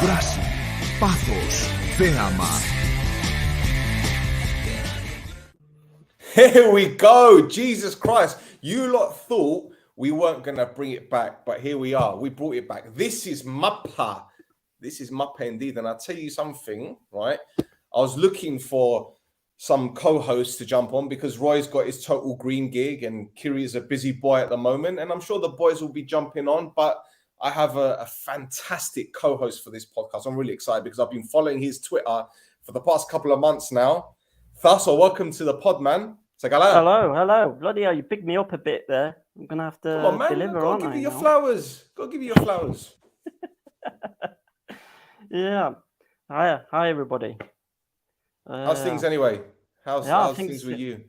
Δράση, πάθος, θέαμα. Here we go. Jesus Christ. You lot thought we weren't going to bring it back, but here we are. We brought it back. This is Mappa. This is Mappa indeed. And I'll tell you something, right? I was looking for some co-hosts to jump on because Roy's got his total green gig and Kiri is a busy boy at the moment. And I'm sure the boys will be jumping on, but I have a fantastic co-host for this podcast. I'm really excited because I've been following his Twitter for the past couple of months now. Thassos, welcome to the pod, man. Hello. Bloody hell, you picked me up a bit there. I'm going to have to deliver, aren't I? Gotta give you your flowers. Gotta give you your flowers. Yeah. Hi, everybody. How's things anyway? How's things with you?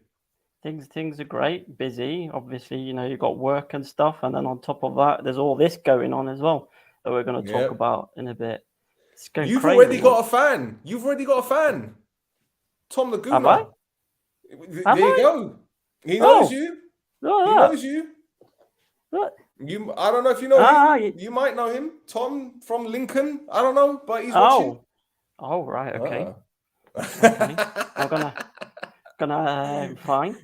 Things are great. Busy. Obviously, you know, you've got work and stuff. And then on top of that, there's all this going on as well that we're going to talk about in a bit. It's going You've crazy. already got a fan. You've already got a fan. Tom the Gooner. Have I? There you go. He knows you. Oh, he knows you. What? I don't know if you know him. You might know him. Tom from Lincoln. I don't know, but he's watching. Oh, right. Okay. Okay. I'm gonna fine.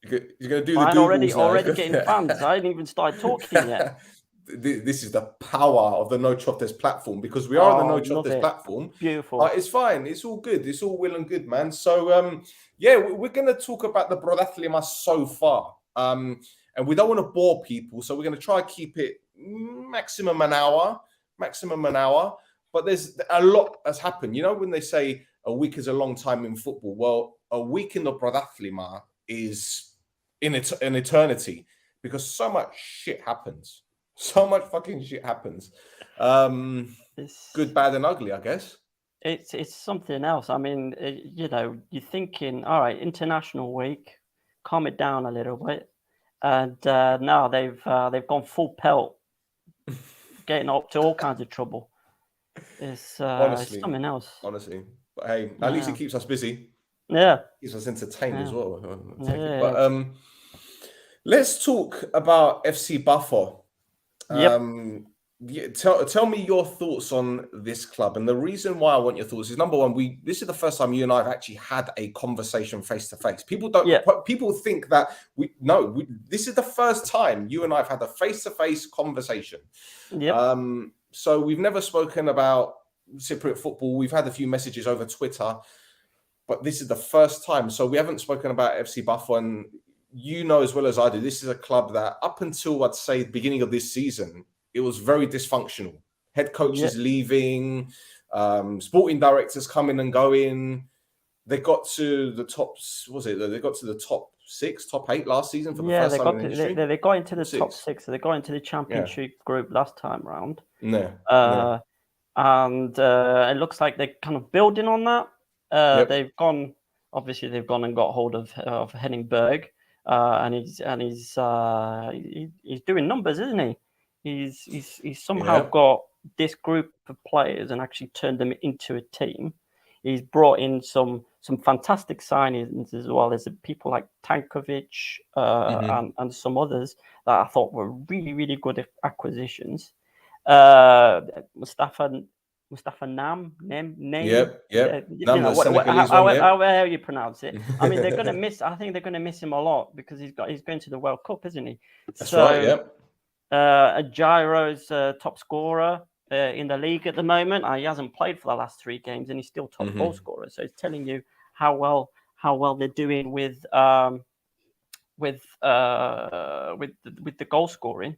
You're gonna do the Googles already getting fans. I haven't even started talking yet. This is the power of the No Chop Test platform because we are on the No Chop Test platform. Beautiful. It's fine. It's all good. It's all well and good, man. So, we're going to talk about the Protathlima so far. And we don't want to bore people. So we're going to try to keep it maximum an hour. But there's a lot has happened. You know, when they say a week is a long time in football, well, a week in the Protathlima is an eternity because so much shit happens. So much fucking shit happens. Good, bad, and ugly, I guess. It's something else. I mean, you know, you're thinking, all right, international week, calm it down a little bit, and now they've gone full pelt, getting up to all kinds of trouble. It's something else. Honestly, but hey, at least it keeps us busy. Yeah, keeps us entertained as well. But let's talk about FC Pafos. Tell me your thoughts on this club, and the reason why I want your thoughts is number one, this is the first time you and I have actually had a conversation face to face. People think that this is the first time you and I have had a face to face conversation. So we've never spoken about Cypriot football. We've had a few messages over Twitter, but this is the first time. So we haven't spoken about FC Pafos, and you know as well as I do, this is a club that up until I'd say the beginning of this season, it was very dysfunctional. Head coaches leaving, sporting directors coming and going. They got to the top. They got to the top 6, top 8 last season for the first time in history. They got into the top 6. So they got into the championship group last time round. And it looks like they're kind of building on that. They've gone and got hold of Henningberg. And he's doing numbers, isn't he? He's somehow got this group of players and actually turned them into a team. He's brought in some fantastic signings as well as people like Tankovic and some others that I thought were really, really good acquisitions. Mustafa Nam. How you pronounce it? I mean, they're going to miss. I think they're going to miss him a lot because he's going to the World Cup, isn't he? That's right. Gyro's top scorer in the league at the moment. He hasn't played for the last 3 games, and he's still top goal scorer. So it's telling you how well they're doing with the goal scoring.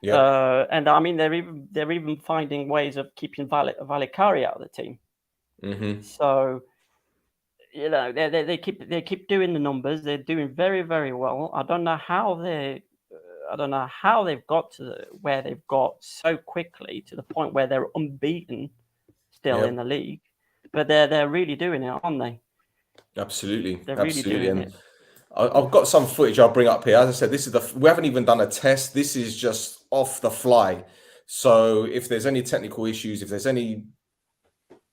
And I mean, they're even finding ways of keeping Valicari out of the team. So you know they keep doing the numbers. They're doing very, very well. I don't know how they've got to where they've got so quickly to the point where they're unbeaten still in the league. But they're really doing it, aren't they? Absolutely, they're really doing it. I've got some footage I'll bring up here. As I said, we haven't even done a test. This is just off the fly. So if there's any technical issues, if there's any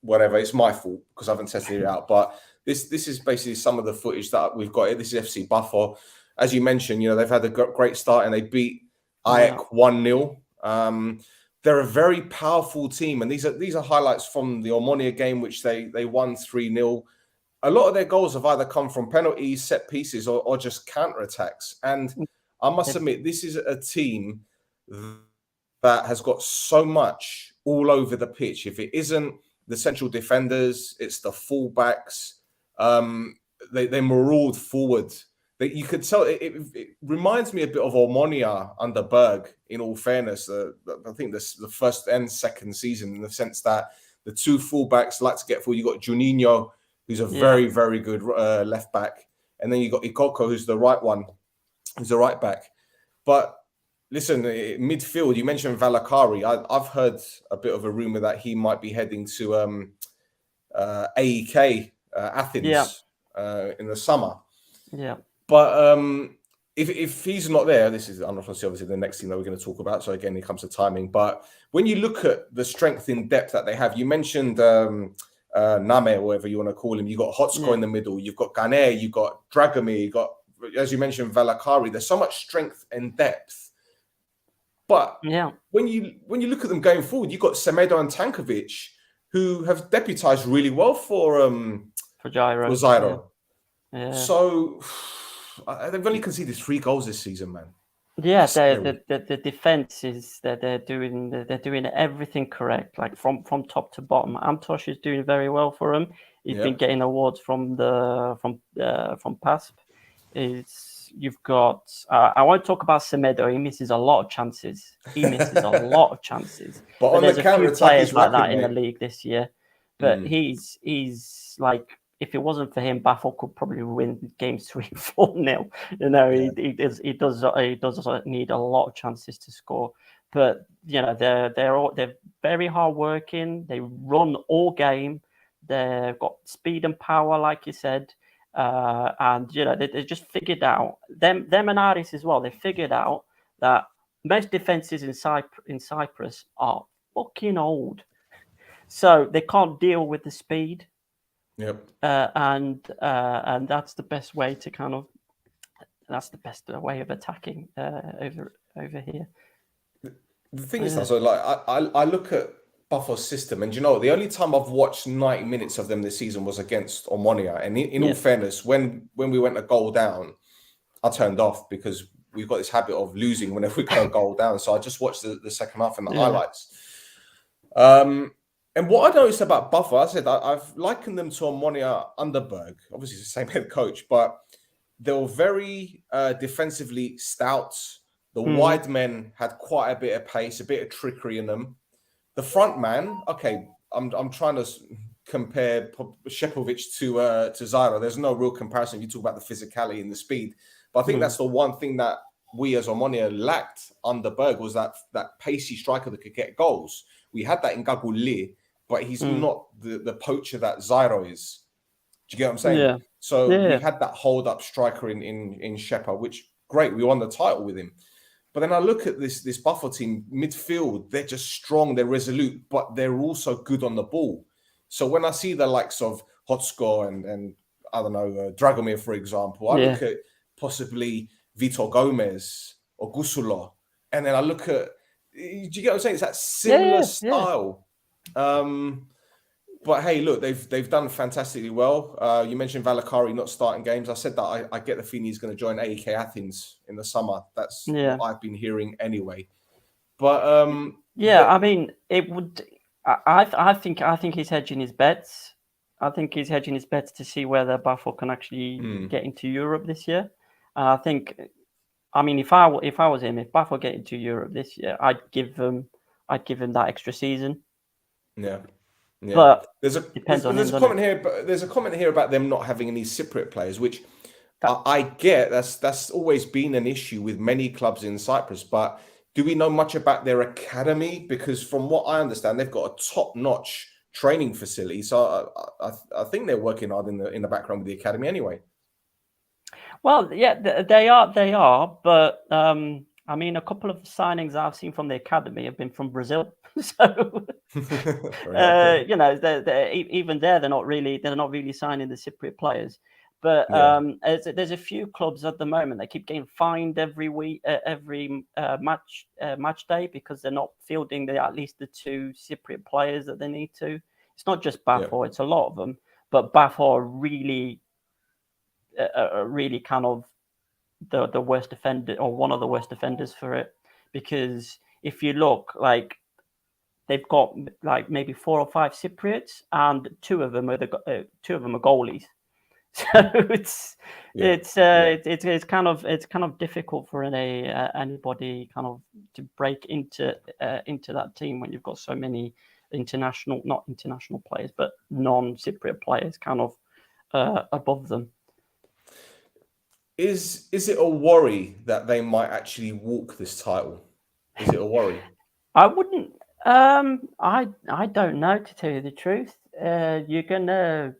whatever, it's my fault because I haven't tested it out. But this is basically some of the footage that we've got. This is FC Buffalo. As you mentioned, they've had a great start and they beat AEK 1-0. They're a very powerful team, and these are highlights from the OMONOIA game, which they won 3-0. A lot of their goals have either come from penalties, set pieces, or just counterattacks. And I must admit, this is a team that has got so much all over the pitch. If it isn't the central defenders, it's the fullbacks. They maraud forward. You could tell it reminds me a bit of OMONOIA under Berg, in all fairness. I think this the first and second season, in the sense that the two fullbacks like to get forward. You got Juninho, who's a very, very good left back, and then you got Ikoko, who's the right back. But listen, midfield, you mentioned Valakari. I've heard a bit of a rumor that he might be heading to AEK Athens in the summer. Yeah. But if he's not there, this is obviously the next thing that we're going to talk about. So again, it comes to timing. But when you look at the strength in depth that they have, you mentioned Name, or whatever you want to call him. You got Hotsko in the middle. You've got Gane. You got Dragomir. You got, as you mentioned, Valakari. There's so much strength and depth. But when you look at them going forward, you've got Semedo and Tankovic, who have deputized really well for Gyro. Yeah. So they've only conceded 3 goals this season, man. Yeah, the defense is that they're doing everything correct, like from top to bottom. Amtosh is doing very well for them. He's been getting awards from PASP. You've got I won't talk about Semedo. He misses a lot of chances. But on there's the a few players like that in mate. the league this year. But he's like, if it wasn't for him, Buffalo could probably win games 3-4-0. He does need a lot of chances to score. But they're very hard working. They run all game. They've got speed and power, like you said. And they just figured out them and ARIS as well. They figured out that most defenses in Cyprus are fucking old, so they can't deal with the speed. Yep. And that's the best way to that's the best way of attacking over here. The thing is, so like I look at Buffalo's system, and the only time I've watched 90 minutes of them this season was against OMONOIA. And in all fairness, when we went a goal down, I turned off, because we've got this habit of losing whenever we go a goal down. So I just watched the second half and the highlights. And what I noticed about Buffalo, I said I've likened them to OMONOIA under Berg. Obviously, it's the same head coach, but they were very defensively stout. The wide men had quite a bit of pace, a bit of trickery in them. The front man, okay, I'm trying to compare Shepovic to Zyro. There's no real comparison if you talk about the physicality and the speed. But I think that's the one thing that we as OMONOIA lacked under Berg, was that pacey striker that could get goals. We had that in Gaguli, but he's not the poacher that Zyro is. Do you get what I'm saying? Yeah. So we had that hold-up striker in Shepa, which, great, we won the title with him. But then I look at this Buffalo team, midfield, they're just strong, they're resolute, but they're also good on the ball. So when I see the likes of Hotsko and I don't know, Dragomir, for example, I look at possibly Vitor Gomez or Gusulo, and then I look at, do you get what I'm saying? It's that similar style. But hey, look, they've done fantastically well. You mentioned Valakari not starting games. I said that I get the feeling he's going to join AEK Athens in the summer. That's what I've been hearing anyway. But I mean, it would. I think he's hedging his bets. I think he's hedging his bets to see whether Buffalo can actually get into Europe this year. I think, I mean, if I was him, if Buffalo get into Europe this year, I'd give him that extra season. Yeah. Yeah. But there's a comment here about them not having any Cypriot players, which I get. That's always been an issue with many clubs in Cyprus. But do we know much about their academy? Because from what I understand, they've got a top-notch training facility. So I think they're working hard in the background with the academy anyway. Well, yeah, they are. But I mean, a couple of signings I've seen from the academy have been from Brazil, so you know, even there they're not really signing the Cypriot players. But there's a few clubs at the moment that keep getting fined every week, every match day, because they're not fielding at least the 2 Cypriot players that they need to. It's not just Pafos; it's a lot of them. But Pafos are really kind of the worst offender, or one of the worst offenders for it, because if you look, like, they've got like maybe 4 or 5 Cypriots, and 2 of them are goalies. So it's kind of difficult for anybody kind of to break into that team when you've got so many not international players, but non-Cypriot players kind of above them. Is it a worry that they might actually walk this title? Is it a worry? I wouldn't. I don't know, to tell you the truth. You're gonna.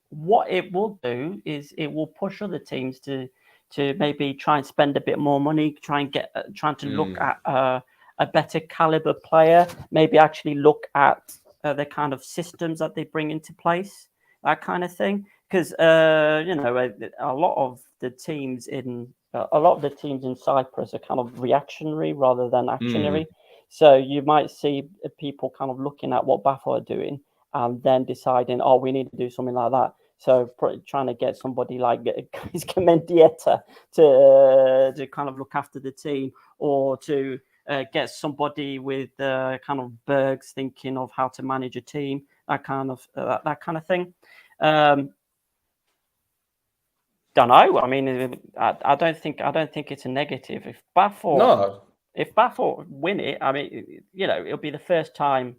What it will do is it will push other teams to maybe try and spend a bit more money, trying to look at a better caliber player, maybe actually look at the kind of systems that they bring into place, that kind of thing. Because you know, a lot of the teams in Cyprus are kind of reactionary rather than actionary. So you might see people kind of looking at what Pafos are doing and then deciding, oh, we need to do something like that. So trying to get somebody like Mendieta to kind of look after the team, or to get somebody with kind of Bergs thinking of how to manage a team, that kind of thing. Don't know. I mean, I don't think it's a negative. If Pafos win it, I mean, you know, it'll be the first time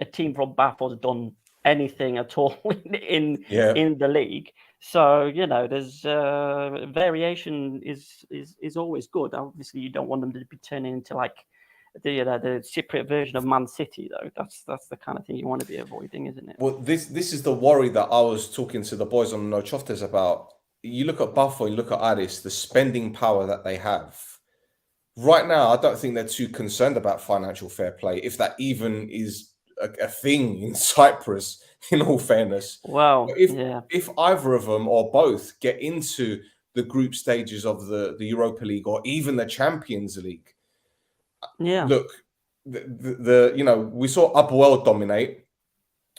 a team from Pafos has done anything at all in the league. So, you know, there's variation is always good. Obviously, you don't want them to be turning into like the Cypriot version of Man City, though. That's the kind of thing you want to be avoiding, isn't it? Well, this is the worry that I was talking to the boys on ANORTHOSIS about. You look at Pafos, you look at ARIS, the spending power that they have. Right now, I don't think they're too concerned about financial fair play, if that even is a thing in Cyprus, in all fairness. Well, if either of them or both get into the group stages of the Europa League or even the Champions League, look, the you know, we saw APOEL'S dominate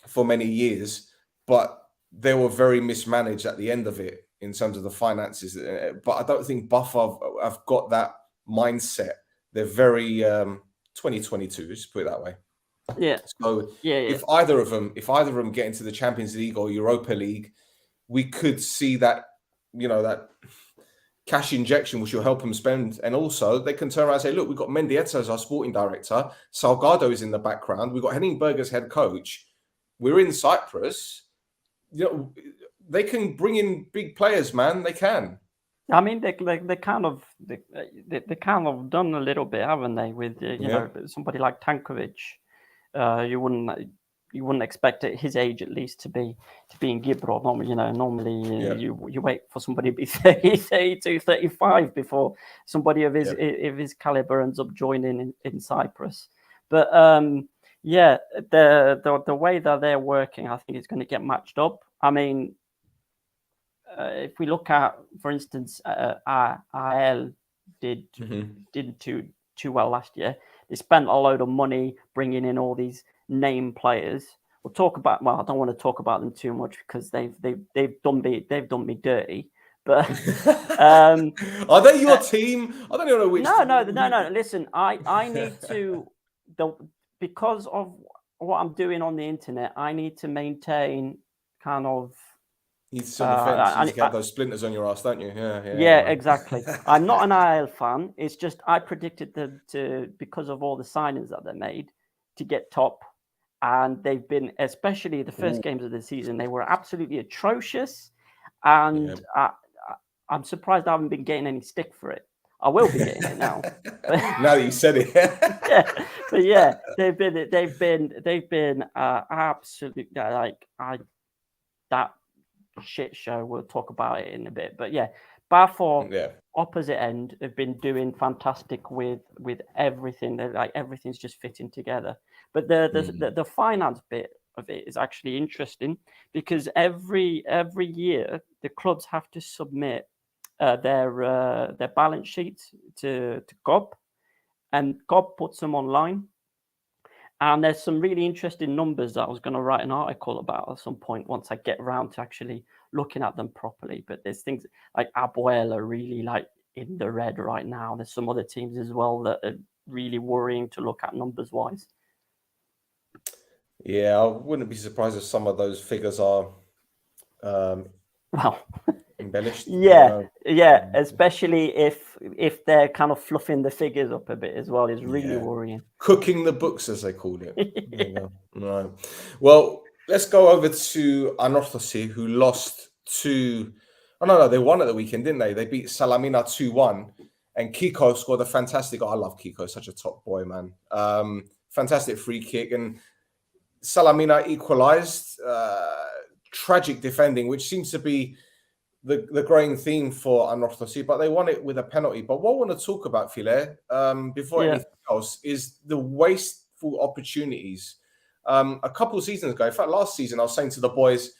for many years, but they were very mismanaged at the end of it in terms of the finances. But I don't think Pafos have got that mindset. They're very 2022, just put it that way. Yeah. So if either of them get into the Champions League or Europa League, we could see that, you know, that cash injection, which will help them spend. And also they can turn around and say, look, we've got Mendieta as our sporting director. Salgado is in the background. We've got Henning Berg as head coach. We're in Cyprus. You know, they can bring in big players, man. They can. I mean, they kind of done a little bit, haven't they? With you know, somebody like Tankovic. You wouldn't expect at his age, at least, to be in Gibro. Normally you wait for somebody to be 30, 32, 35 before somebody of his caliber ends up joining in Cyprus. But the way that they're working, I think it's going to get matched up. I mean, if we look at, for instance, AEL'S didn't too well last year. They spent a load of money bringing in all these name players. I don't want to talk about them too much because they've done me dirty. But are they your team? I don't even know which. No. Listen, I need to, because of what I'm doing on the internet, I need to maintain kind of. You need to sit on the fence. You need to get those splinters on your ass, don't you? Yeah, exactly. I'm not an AEL'S fan. It's just I predicted them to, because of all the signings that they made, to get top. And they've been, especially the first games of the season, they were absolutely atrocious. And I'm surprised I haven't been getting any stick for it. I will be getting it now. Now that you said it. They've been absolutely that shit show. We'll talk about it in a bit. But Pafos opposite end have been doing fantastic with everything. They're like everything's just fitting together. But the finance bit of it is actually interesting because every year the clubs have to submit their balance sheets to GOB, and GOB puts them online. And there's some really interesting numbers that I was going to write an article about at some point once I get around to actually looking at them properly. But there's things like APOEL'S are really like in the red right now. There's some other teams as well that are really worrying to look at numbers wise. Yeah, I wouldn't be surprised if some of those figures are embellished. Yeah, especially if they're kind of fluffing the figures up a bit as well is really worrying. Cooking the books, as they call it. Right. Well, let's go over to ANORTHOSIS, who lost to... Oh, no, they won at the weekend, didn't they? They beat Salamina 2-1. And Kiko scored a fantastic... Oh, I love Kiko, such a top boy, man. Fantastic free kick. And Salamina equalised. Tragic defending, which seems to be the growing theme for ANORTHOSIS, but they won it with a penalty. But what I want to talk about, Phile, before anything else, is the wasteful opportunities. A couple of seasons ago, in fact, last season, I was saying to the boys,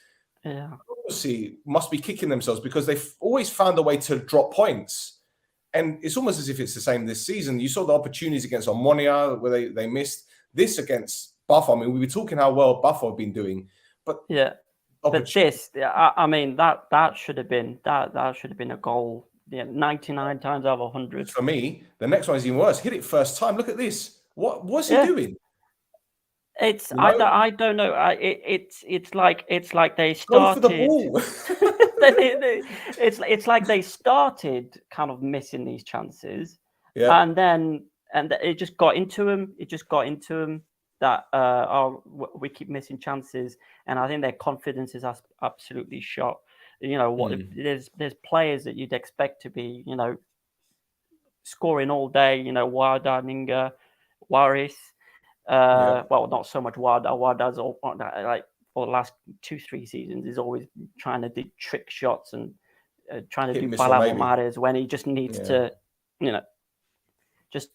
ANORTHOSIS must be kicking themselves because they've always found a way to drop points. And it's almost as if it's the same this season. You saw the opportunities against OMONOIA where they missed. This against Buffalo. I mean, we were talking how well Buffalo have been doing, but But this, I mean, that should have been a goal. 99 times out of 100. For me, the next one is even worse. Hit it first time. Look at this. What's he doing? It's I don't know. It's like they started. Go for the ball. it's like they started kind of missing these chances, and it just got into him. It just got into him. That we keep missing chances, and I think their confidence is absolutely shot. You know what? There's players that you'd expect to be, scoring all day. Wada, Ninga, Waris. Well, not so much Wada. Wada's all like for the last 2-3 seasons is always trying to do trick shots and trying to do Palavomares when he just needs to, just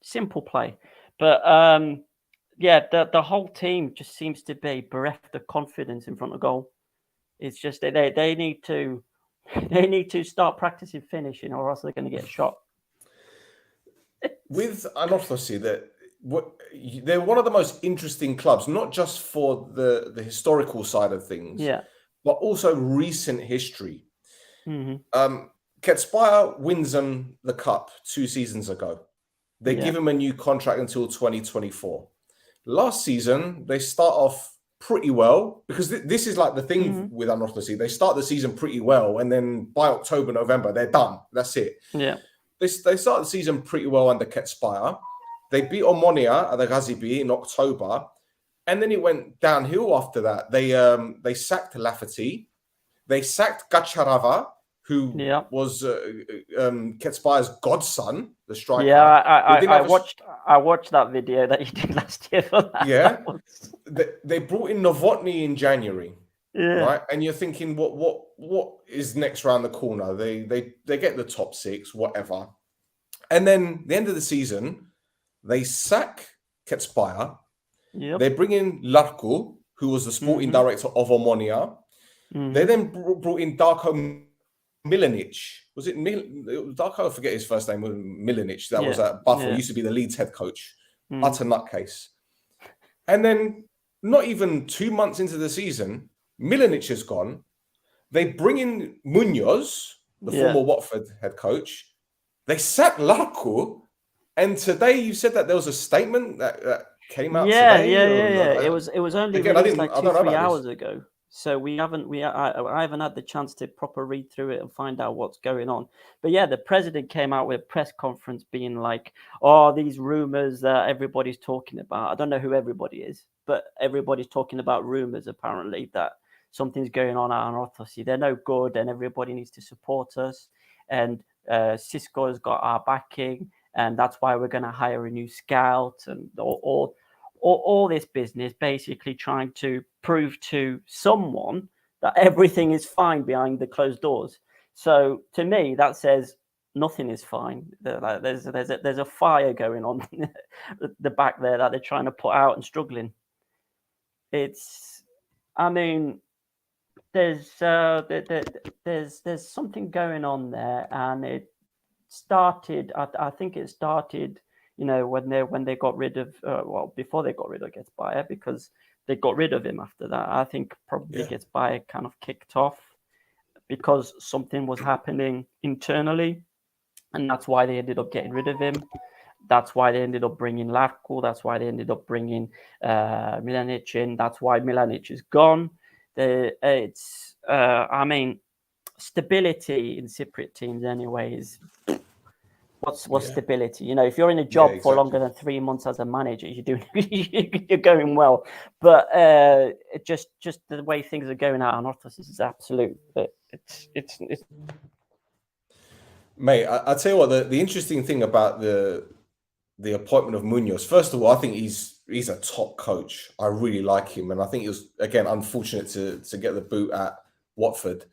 simple play. But the whole team just seems to be bereft of confidence in front of goal. It's just they need to start practicing finishing, or else they're going to get shot. With ANORTHOSIS, they're one of the most interesting clubs, not just for the historical side of things, but also recent history. Ketspire wins them the cup 2 seasons ago. They give him a new contract until 2024. Last season, they start off pretty well because this is like the thing with ANORTHOSIS. They start the season pretty well, and then by October, November, they're done. That's it. Yeah. They start the season pretty well under Ketspire. They beat OMONOIA at the Gazibi in October, and then it went downhill after that. They sacked Lafferty. They sacked Gacharava, who was Ketspire's godson, the striker. Yeah, I watched that video that you did last year for that. Yeah, they brought in Novotny in January. Right, and you're thinking, what is next round the corner? They get the top 6, whatever, and then the end of the season, they sack Ketspire. They bring in Larko, who was the sporting director of OMONOIA. They then brought in Darko Milanic. Was it Darko? I forget his first name. Was Milanic. That was at Buffalo. Used to be the Leeds head coach. Utter nutcase. And then, not even 2 months into the season, Milanic is gone. They bring in Munoz, the former Watford head coach. They sack Larko. And today you said that there was a statement that came out today. Yeah. It was only released like 2-3 hours ago. So I haven't had the chance to proper read through it and find out what's going on. But yeah, the president came out with a press conference being like, these rumors that everybody's talking about. I don't know who everybody is, but everybody's talking about rumors apparently that something's going on at ANORTHOSIS. They're no good and everybody needs to support us. And Cisco has got our backing. And that's why we're going to hire a new scout and all this business, basically trying to prove to someone that everything is fine behind the closed doors. So to me, that says nothing is fine. There's a fire going on at the back there that they're trying to put out and struggling. I mean, there's something going on there, and it started. I think it started, when they got rid of before they got rid of Getsbayer, because they got rid of him after that. I think probably Getsbayer kind of kicked off because something was happening internally, and that's why they ended up getting rid of him. That's why they ended up bringing Lavko. That's why they ended up bringing Milanic in. That's why Milanic is gone. I mean, stability in Cypriot teams anyway is what's stability? If you're in a job for longer than 3 months as a manager, you're going well. But just the way things are going out on ANORTHOSIS is absolute. But it's. Mate, I tell you what, the interesting thing about the appointment of Munoz, first of all, I think he's a top coach. I really like him, and I think it was, again, unfortunate to get the boot at Watford.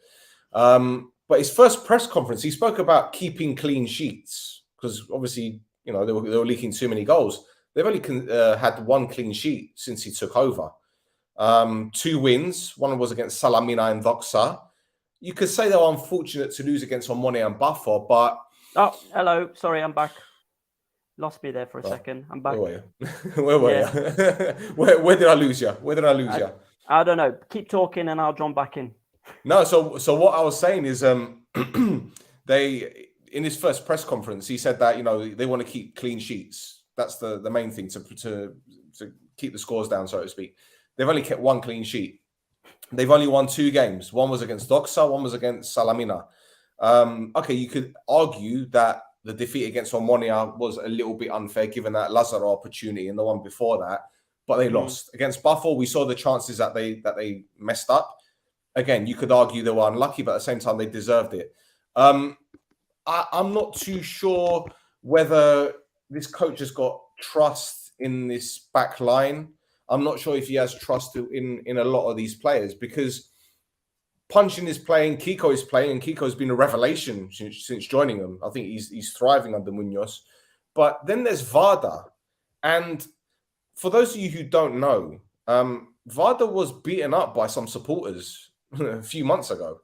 But his first press conference, he spoke about keeping clean sheets, because obviously, they were leaking too many goals. They've only had one clean sheet since he took over. 2 wins. One was against Salamina and Doxa. You could say they were unfortunate to lose against OMONOIA and Pafos, but... Oh, hello. Sorry, I'm back. Lost me there for a second. I'm back. Where were you? Where did I lose you? I don't know. Keep talking and I'll jump back in. No, so what I was saying is they, in his first press conference, he said that, they want to keep clean sheets. That's the main thing to keep the scores down, so to speak. They've only kept 1 clean sheet. They've only won 2 games. One was against Doxa, one was against Salamina. Okay, you could argue that the defeat against OMONOIA was a little bit unfair, given that Lazaro opportunity and the one before that, but they lost. Against Pafos, we saw the chances that they messed up. Again, you could argue they were unlucky, but at the same time, they deserved it. I'm not too sure whether this coach has got trust in this back line. I'm not sure if he has trust in a lot of these players, because Punchin is playing, Kiko is playing, and Kiko has been a revelation since joining them. I think he's thriving under Munoz. But then there's Vada. And for those of you who don't know, Vada was beaten up by some supporters a few months ago.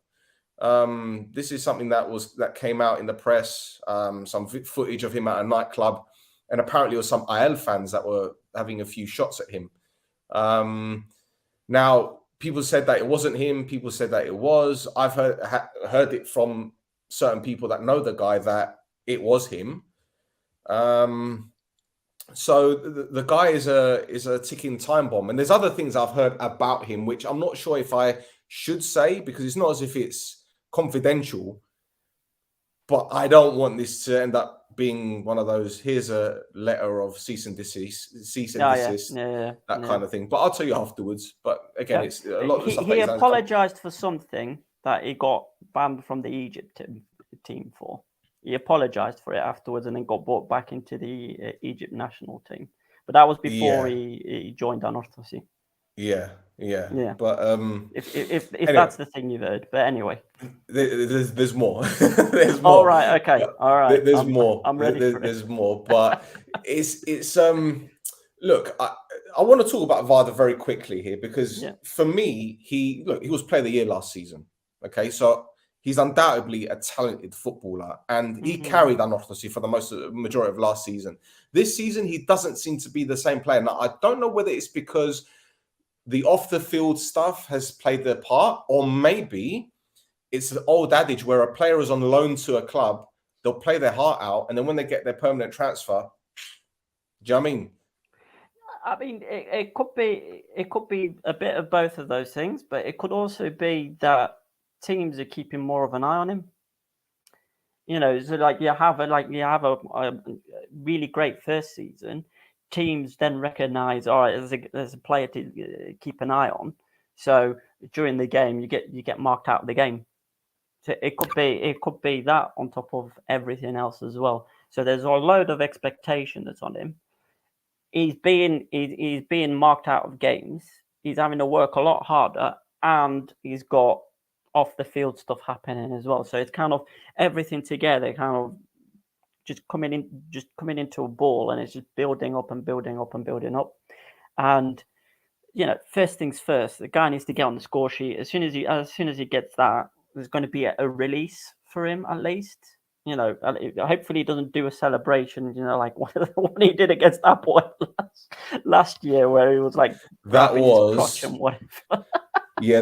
This is something that came out in the press, some footage of him at a nightclub, and apparently it was some AEL'S fans that were having a few shots at him. Now, people said that it wasn't him. People said that it was. I've heard it from certain people that know the guy that it was him. So the guy is a ticking time bomb. And there's other things I've heard about him, which I'm not sure if I should say, because it's not as if it's confidential. But I don't want this to end up being one of those, here's a letter of cease and desist, that kind of thing. But I'll tell you afterwards. But again, it's a lot of stuff. He apologized for something that he got banned from the Egypt team for. He apologized for it afterwards and then got brought back into the Egypt national team. But that was before he joined ANORTHOSIS. Yeah. But if anyway, that's the thing you've heard. But anyway, there's more. There's more. All right. Okay. All right. There's more. I'm ready. There's more. But it's look, I want to talk about Vada very quickly here, because for me, he was Player of the Year last season. Okay, so he's undoubtedly a talented footballer, and he carried ANORTHOSIS for the majority of last season. This season, he doesn't seem to be the same player. Now, I don't know whether it's because the off-the-field stuff has played their part, or maybe it's an old adage where a player is on loan to a club, they'll play their heart out, and then when they get their permanent transfer, do you know what I mean? I mean, it could be a bit of both of those things, but it could also be that teams are keeping more of an eye on him. So like you have a really great first season. Teams then recognize, all right, there's a player to keep an eye on. So during the game, you get marked out of the game. So it could be that on top of everything else as well. So there's a load of expectation that's on him. He's being marked out of games. He's having to work a lot harder, and he's got off the field stuff happening as well. So it's kind of everything together, kind of just coming into a ball, and it's just building up and building up and building up. And first things first, the guy needs to get on the score sheet. As soon as he gets that, there's going to be a release for him at least. Hopefully he doesn't do a celebration, like what he did against APOEL'S last year, where he was like that was crotch and whatever. Yeah,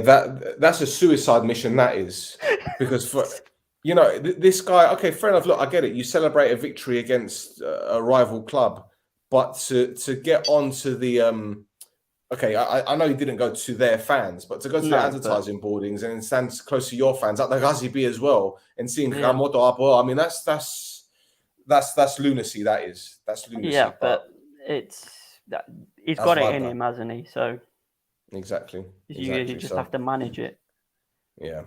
that's a suicide mission. That is, because for this guy. Okay, fair enough. Look, I get it. You celebrate a victory against a rival club, but to get onto the okay, I know he didn't go to their fans, but to go to the advertising boardings and stand close to your fans at the Ghazi B as well, and seeing Kamoto Apo, I mean, that's lunacy. That's lunacy. Yeah, but he's got it in him, hasn't he? So exactly. You just have to manage it. Yeah.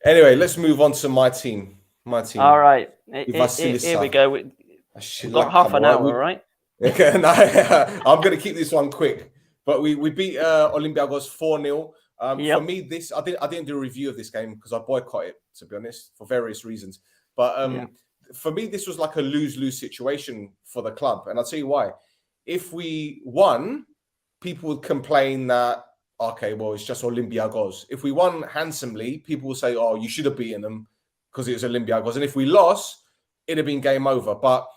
Anyway, let's move on to my team. All right, here we go. We've got half an hour, right? Okay, I'm going to keep this one quick. But we beat Olympiacos 4-0. For me, I didn't do a review of this game because I boycotted it, to be honest, for various reasons. But for me, this was like a lose-lose situation for the club. And I'll tell you why. If we won, people would complain that, okay, well, it's just Olympiacos. If we won handsomely, people will say, oh, you should have beaten them because it was Olympiacos. And if we lost, it'd have been game over. But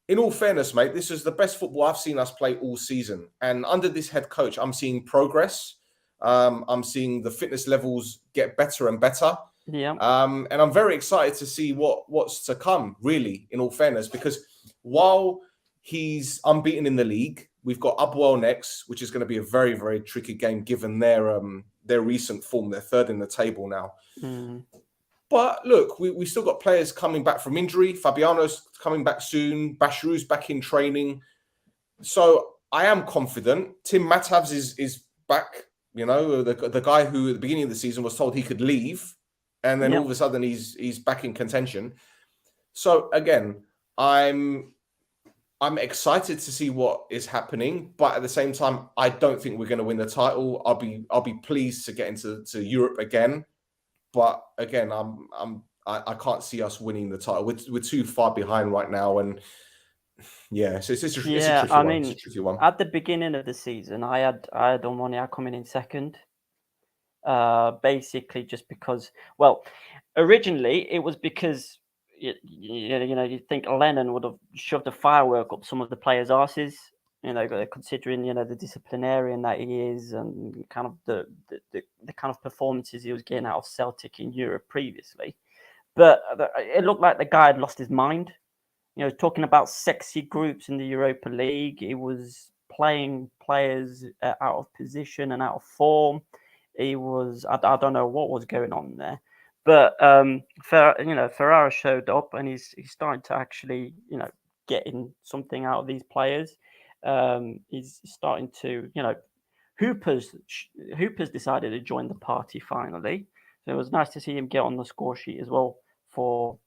in all fairness, mate, this is the best football I've seen us play all season. And under this head coach, I'm seeing progress. I'm seeing the fitness levels get better and better. Yeah. And I'm very excited to see what's to come, really, in all fairness, because while he's unbeaten in the league, we've got APOEL'S next, which is going to be a very, very tricky game given their recent form. They're third in the table now. Mm. But look, we still got players coming back from injury. Fabiano's coming back soon. Bashiru's back in training. So I am confident. Tim Matavs is back. The guy who at the beginning of the season was told he could leave. And then all of a sudden he's back in contention. So again, I'm excited to see what is happening. But at the same time, I don't think we're going to win the title. I'll be pleased to get into Europe again. But again, I can't see us winning the title. We're too far behind right now, and so it's a tricky one. It's a tricky one. At the beginning of the season, I had OMONOIA coming in second, basically just because. Well, originally it was because you think Lennon would have shoved a firework up some of the players' arses. Considering the disciplinarian that he is, and kind of the kind of performances he was getting out of Celtic in Europe previously, but it looked like the guy had lost his mind. Talking about sexy groups in the Europa League, he was playing players out of position and out of form. He was I don't know what was going on there, but FERRARA showed up, and he's starting to actually getting something out of these players. He's starting to, Hooper's decided to join the party finally. So it was nice to see him get on the score sheet as well for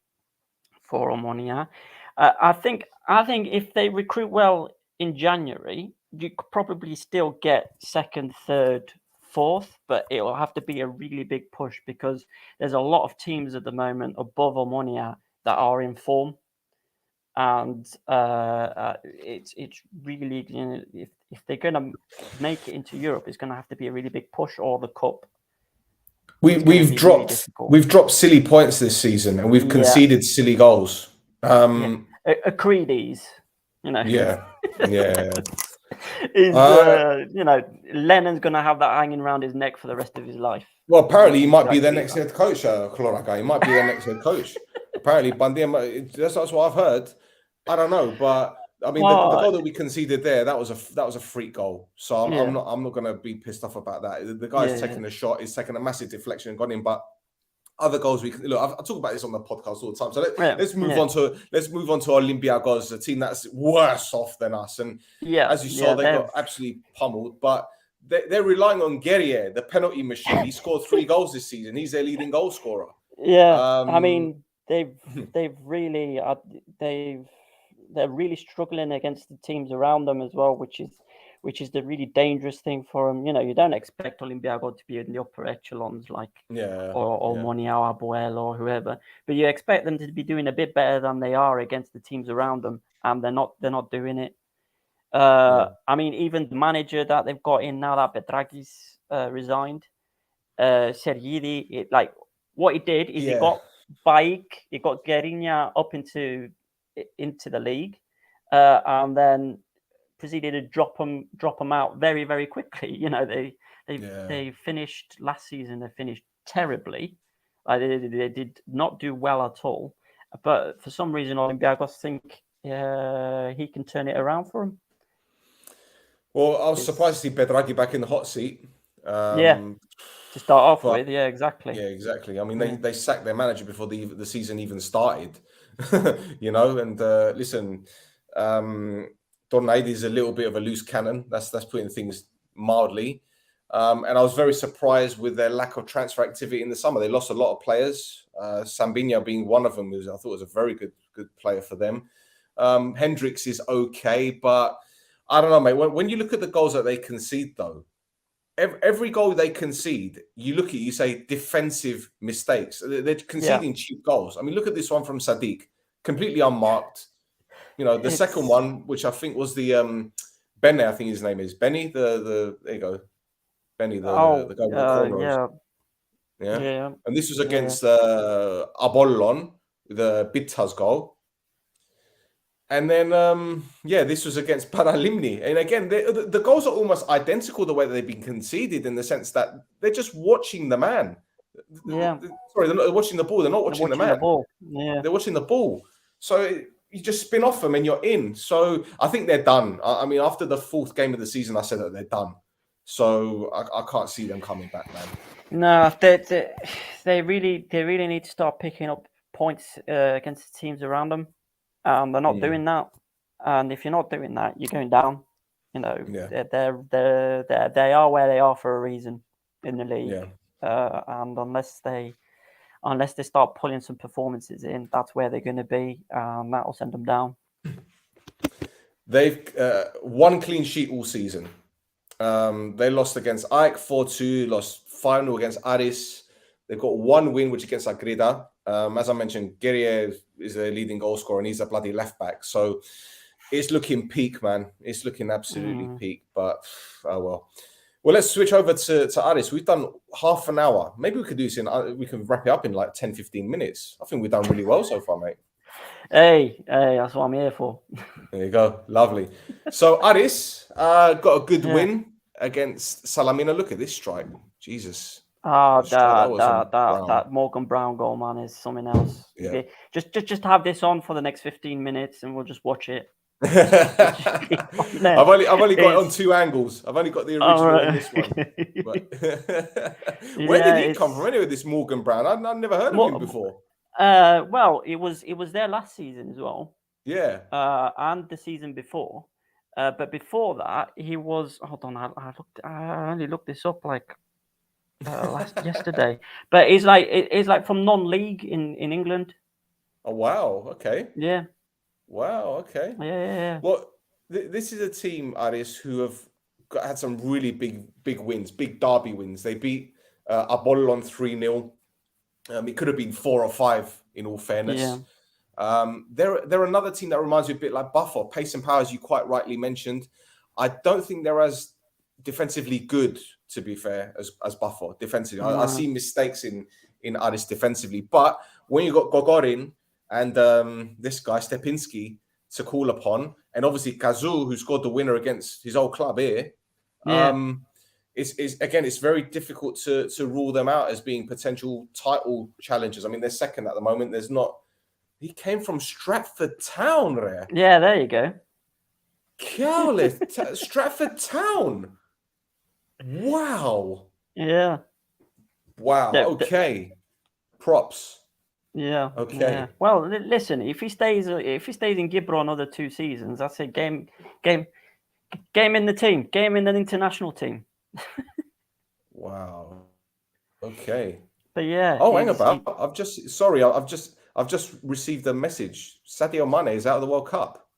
OMONOIA. I think if they recruit well in January, you could probably still get second, third, fourth, but it will have to be a really big push because there's a lot of teams at the moment above OMONOIA that are in form. And it's really, if they're going to make it into Europe, it's going to have to be a really big push, or the cup. We've dropped silly points this season, and we've conceded silly goals. Acredes, Yeah. Lennon's going to have that hanging around his neck for the rest of his life. Well, apparently he might be their next head coach, Cloraca. He might be their next head coach. Apparently, that's what I've heard. I don't know, but I mean, the goal that we conceded there, that was a freak goal. So I'm not going to be pissed off about that. The guy's taking a shot, he's taking a massive deflection and gone in. But other goals I talk about this on the podcast all the time. So let's move on to Olympiacos, a team that's worse off than us. And as you saw, they got absolutely pummeled. But they're relying on Guerrier, the penalty machine. He scored 3 goals this season. He's their leading goal scorer. Yeah, I mean, they're really struggling against the teams around them as well, which which is the really dangerous thing for them. You know, you don't expect Olympiacos to be in the upper echelons like or OMONOIA or APOEL'S or whoever, but you expect them to be doing a bit better than they are against the teams around them, and they're not doing it. I mean, even the manager that they've got in now that Petraki's resigned, Sergidi, like what he did is he got Baik, he got Guerinha up into the league, and then proceeded to drop them out very, very quickly. You know, they finished last season. They finished terribly. They did not do well at all. But for some reason, Olympiacos think he can turn it around for him. Well, I was surprised to see Petraki back in the hot seat. To start off with, exactly. Yeah, exactly. I mean, they sacked their manager before the season even started, you know. And listen, Tornaidi is a little bit of a loose cannon. That's putting things mildly. And I was very surprised with their lack of transfer activity in the summer. They lost a lot of players. Sambinha being one of them, who I thought was a very good player for them. Hendricks is okay, but I don't know, mate. When you look at the goals that they concede, though, every goal they concede, you look at you say defensive mistakes. They're conceding cheap goals. I mean, look at this one from Sadiq, completely unmarked. You know, the second one, which I think was the Benny, I think his name is Benny. There you go, Benny, the guy with the cornrows. Yeah. And this was against APOLLON, the Bitta's goal. And then, this was against PARALIMNI'S. And again, the goals are almost identical the way that they've been conceded, in the sense that they're just watching the man. Sorry, they're not watching the ball. They're not watching the man. They're watching the ball. So you just spin off them and you're in. So I think they're done. I mean, after the fourth game of the season, I said that they're done. So I can't see them coming back, man. No, they really need to start picking up points against the teams around them. They're not doing that, and if you're not doing that, you're going down. You know, they are where they are for a reason in the league. And unless they start pulling some performances in, that's where they're going to be, and that will send them down. They've one clean sheet all season. They lost against AEK 4-2, lost 5-0 against ARIS. They've got one win, which against Agreda. As I mentioned, Guerrier is a leading goal scorer and he's a bloody left back. So it's looking peak, man. It's looking absolutely peak. But oh well. Well, let's switch over to ARIS. We've done half an hour. Maybe we could do this we can wrap it up in like 10, 15 minutes. I think we've done really well so far, mate. Hey, that's what I'm here for. There you go. Lovely. So ARIS got a good win against Salamina. Look at this strike. Jesus. That Morgan Brown goal, man, is something else. Yeah. Just have this on for the next 15 minutes and we'll just watch it. I've only got it on two angles. I've only got the original and this one. But where did he come from anyway, this Morgan Brown? I've never heard of him before. Well, it was there last season as well. Yeah. And the season before. But before that, he was I only looked this up like yesterday, but it's like from non-league in England. Oh wow! Okay. Yeah. Wow. Okay. Yeah. Well, this is a team, ARIS, who have had some really big wins, big derby wins. They beat APOLLON 3-0. It could have been 4 or 5, in all fairness. Yeah. They're another team that reminds me a bit like Buffer, pace and power, as you quite rightly mentioned. I don't think they're as defensively good, to be fair, as Buffer defensively. I see mistakes in ARIS defensively, but when you got Gogorin and this guy Stepinski to call upon, and obviously Kazu, who scored the winner against his old club here, it's very difficult to rule them out as being potential title challengers. I mean, they're second at the moment. There's not. He came from Stratford Town, there. Yeah, there you go. Stratford Town. Wow. Yeah. Wow. Okay. Props. Yeah. Okay. Yeah. Well, listen. If he stays in Gibro another 2 seasons, that's a game in the team. Game in the international team. Wow. Okay. But yeah. Oh, hang about. I've just received a message. Sadio Mane is out of the World Cup.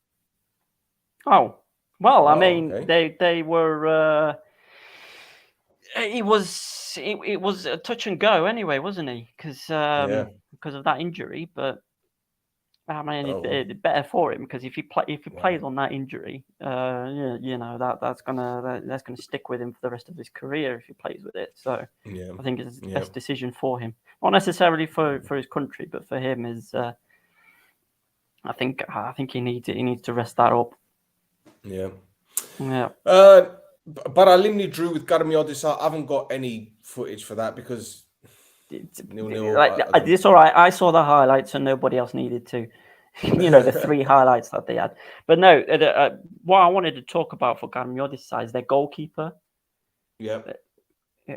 Oh. Well, I mean, they were. It was a touch and go anyway, wasn't he? Because of that injury, but. I mean, it's better for him because if he plays on that injury, that's gonna stick with him for the rest of his career if he plays with it. So I think it's the best decision for him, not necessarily for his country, but for him is. I think he needs to rest that up. Yeah. Yeah. Paralimni drew with KARMIOTISSA. I haven't got any footage for that because. It's all right. I saw the highlights and nobody else needed to. The 3 highlights that they had. But no, what I wanted to talk about for KARMIOTISSA is their goalkeeper. Yeah.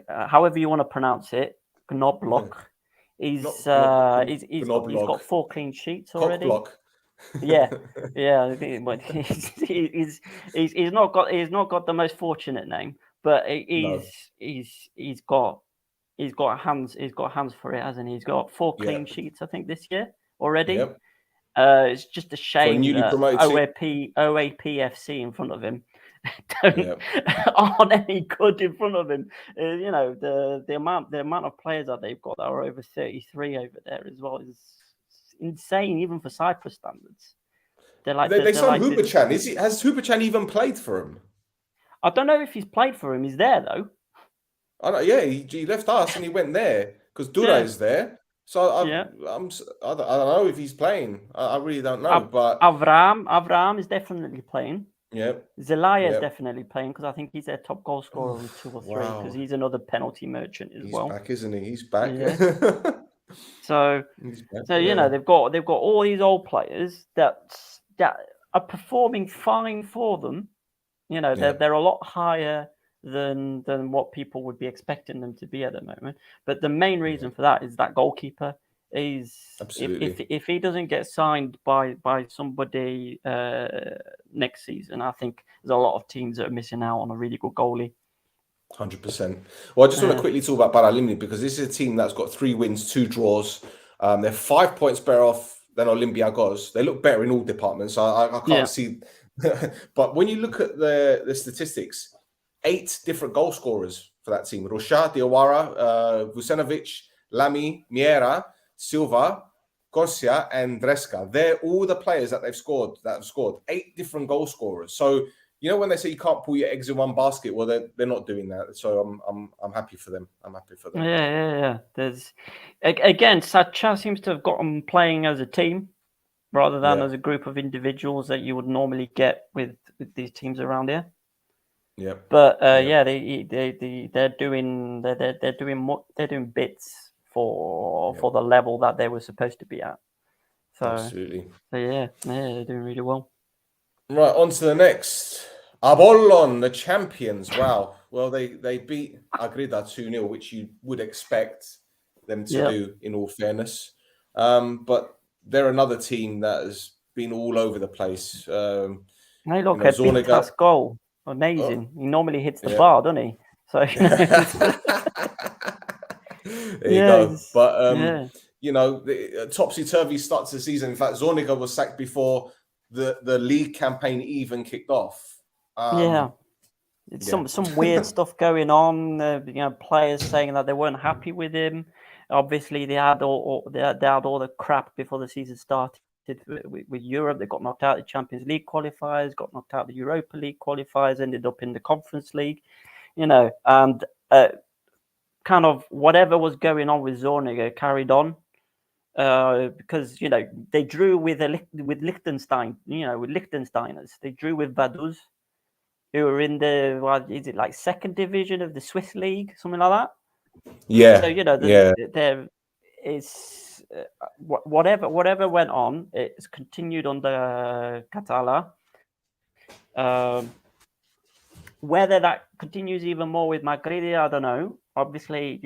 However you want to pronounce it, Knoblauch. He's got 4 clean sheets already. Yeah. But he's not got the most fortunate name, but he's got hands for it, hasn't he? He's got 4 clean sheets, I think, this year already. Yep. It's just a shame that OAPFC in front of him aren't any good in front of him. The amount of players that they've got that are over 33 over there as well is insane, even for Cyprus standards. They signed Hubachan. Has Hubachan even played for him? I don't know if he's played for him. He's there though. I know, he left us and he went there because Dura is there. So I don't know if he's playing. I really don't know. But Avram is definitely playing. Yeah. Zelaya is definitely playing because I think he's their top goal scorer with 2 or 3 because he's another penalty merchant as well. He's back, isn't he? He's back. Yeah. So they've got all these old players that are performing fine for them. They're a lot higher than what people would be expecting them to be at the moment. But the main reason for that is that goalkeeper is if he doesn't get signed by somebody next season, I think there's a lot of teams that are missing out on a really good goalie. 100%. Well, I just want to quickly talk about Paralimni because this is a team that's got 3 wins, 2 draws. They're 5 points better off than Olympiacos. They look better in all departments. I can't see. But when you look at the statistics, 8 different goal scorers for that team. Rocha, Diawara, Vucenovic, Lamy, Miera, Silva, Gorsia, and Dreska. They're all the players that have scored 8 different goal scorers. So, when they say you can't put your eggs in one basket, well, they're not doing that. So I'm happy for them. Yeah. There's again, Sacha seems to have got them playing as a team rather than as a group of individuals that you would normally get with these teams around here. Yeah, but they're doing bits for the level that they were supposed to be at. So absolutely. They're doing really well. Right, on to the next. APOLLON, the champions. Wow. Well, they beat Agrida 2-0, which you would expect them to do in all fairness. But they're another team that has been all over the place. Hey, look at Zorniga's goal. Amazing. He normally hits the bar, doesn't he? So there you go. But the topsy-turvy start to the season. In fact, Zorniga was sacked before the league campaign even kicked off. It's some weird stuff going on. Players saying that they weren't happy with him. Obviously, they had all the crap before the season started. With Europe, they got knocked out the Champions League qualifiers, got knocked out the Europa League qualifiers, ended up in the Conference League, and kind of whatever was going on with Zorniga carried on because they drew with Liechtenstein, with Liechtensteiners. They drew with Vaduz, who were in the 2nd division of the Swiss League, something like that. Yeah. So there is. Whatever went on, it's continued under Catala. Whether that continues even more with Maghridi, I don't know. Obviously,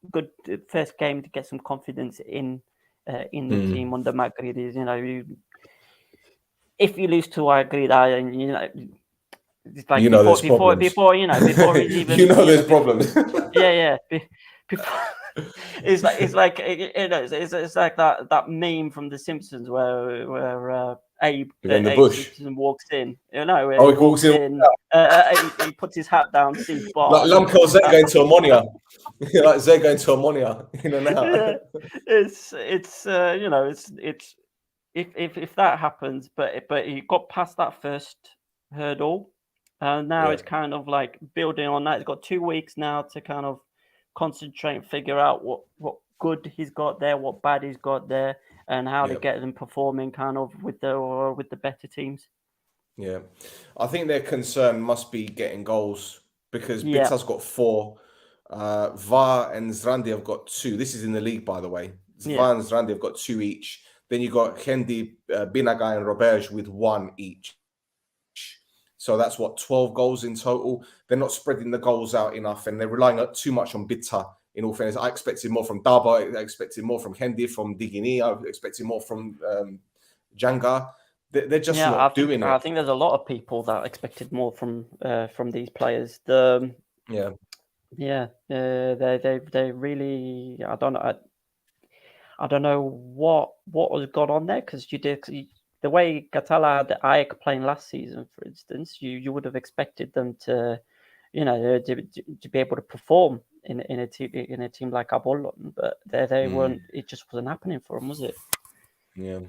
good first game to get some confidence in the team under Maghridi. If you lose to Maghridi, it's like before he's even there's problems. Yeah. it's like it's like that meme from The Simpsons where Abe in the bush. Simpson walks in. You know, He walks in. He puts his hat down, sees Bart. Like Lumco Zay going to Omonia. Like Zay going to Omonia in and out. Yeah, it's if that happens, but he got past that first hurdle, and now it's kind of like building on that. He's got 2 weeks now to kind of concentrate and figure out what good he's got there, what bad he's got there, and how to get them performing kind of with the better teams. Yeah, I think their concern must be getting goals because Bita's got 4. VAR and Zrandi have got 2. This is in the league, by the way. VAR and Zrandi have got 2 each. Then you got Kendi, Binagai, and Roberge with 1 each. So that's 12 goals in total. They're not spreading the goals out enough, and they're relying too much on Bita. In all fairness, I expected more from Daba. I expected more from Kendi, from Digini. I expected more from Janga. They're just not doing it. I think there's a lot of people that expected more from these players. They really. I don't know what has gone on there, because the way Catala had AEK playing last season, for instance, you would have expected them to be able to perform in a team like Apollon, but they weren't. It just wasn't happening for them, was it? Yeah.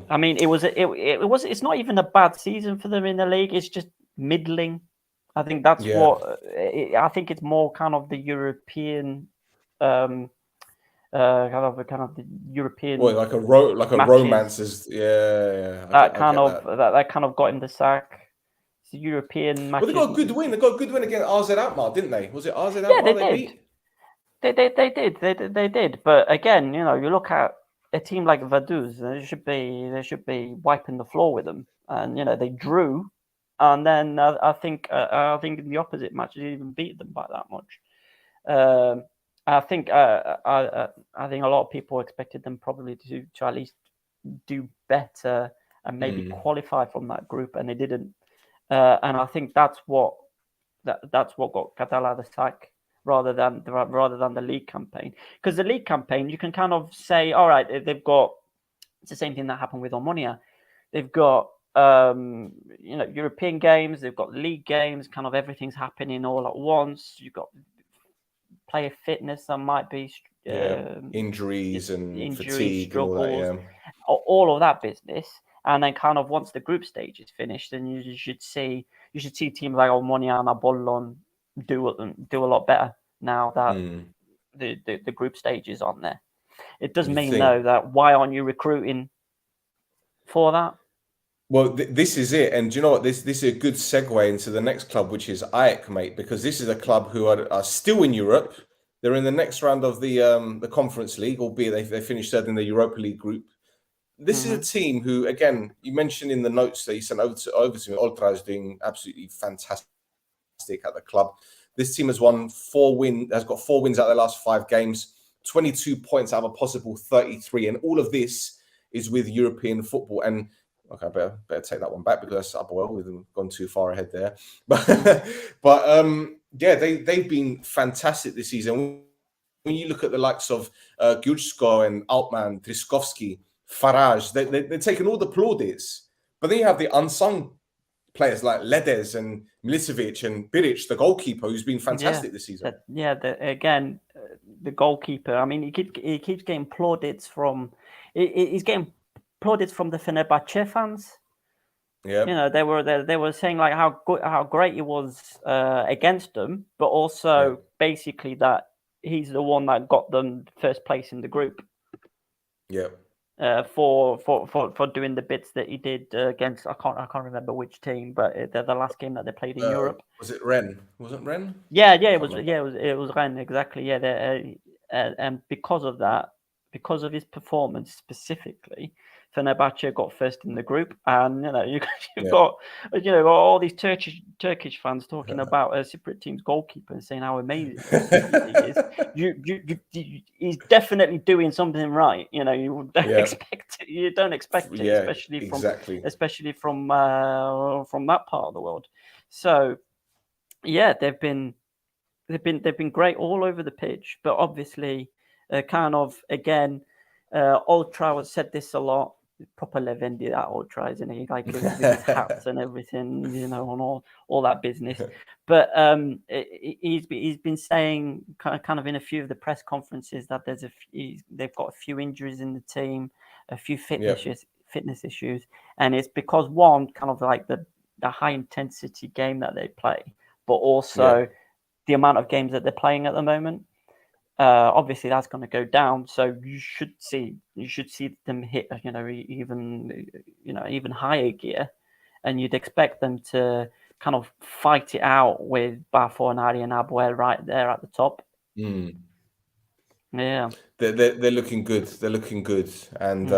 I mean, it's not even a bad season for them in the league. It's just middling. I think that's what. I think it's more kind of the European. Kind of the European. Well, like a romance is That kind of got him the sack. It's the European matches. Well, they got a good win. They got a good win against AZ Alkmaar, didn't they? Was it AZ Alkmaar? Yeah, they did. They did. But again, you look at a team like Vaduz, they should be wiping the floor with them, and they drew, and then I think in the opposite match they even beat them by that much. I think a lot of people expected them probably to at least do better and maybe qualify from that group, and they didn't. And I think that's what got Catala the sack rather than the league campaign. Because the league campaign, you can kind of say, all right, they've got. It's the same thing that happened with OMONOIA. They've got European games, they've got league games, kind of everything's happening all at once. You've got player fitness, that might be injuries and fatigue, struggles, all of that business. And then kind of once the group stage is finished, then you should see teams like OMONOIA and Apollon do a lot better now that the group stage is on there. It does mean though that why aren't you recruiting for that? Well, this is it, and do you know what? This is a good segue into the next club, which is AEK, mate, because this is a club who are still in Europe. They're in the next round of the Conference League, albeit they finished third in the Europa League group. This is a team who, again, you mentioned in the notes that you sent over to me, Ultra is doing absolutely fantastic at the club. This team has got 4 wins out of their last 5 games, 22 points out of a possible 33, and all of this is with European football. And okay, I better take that one back because that's APOEL. We've gone too far ahead there. But they've been fantastic this season. When you look at the likes of Gjursko and Altman, Triskovsky, Farage, they're taking all the plaudits. But then you have the unsung players like Ledes and Milicevic and Biric, the goalkeeper, who's been fantastic this season. The goalkeeper. I mean, he keeps getting plaudits from. He's getting plaudits from the Fenerbahce fans. Yeah, they were saying like how great he was against them, but also basically that he's the one that got them first place in the group. Yeah. For doing the bits that he did against I can't remember which team, but the last game that they played in Europe. Was it Rennes? Wasn't Rennes? It was Rennes, exactly. Yeah, and because of that, because of his performance specifically, Fenerbahce got first in the group, and you've got all these Turkish fans talking about a Cypriot team's goalkeeper and saying how amazing he is. He's definitely doing something right. You don't expect it, especially from that part of the world. So they've been great all over the pitch, but obviously kind of, again, Ultra has said this a lot. Proper Levendi, that Ultra, isn't he? Like with his hats and everything, you know, on all that business. But he's been saying kind of in a few of the press conferences that they've got a few injuries in the team, a few fitness issues, and it's because one, kind of like the high intensity game that they play, but also the amount of games that they're playing at the moment. Obviously that's going to go down, so you should see them hit, you know, even higher gear, and you'd expect them to kind of fight it out with Pafos and Ari and APOEL'S right there at the top. Yeah, they're looking good. They're looking good, and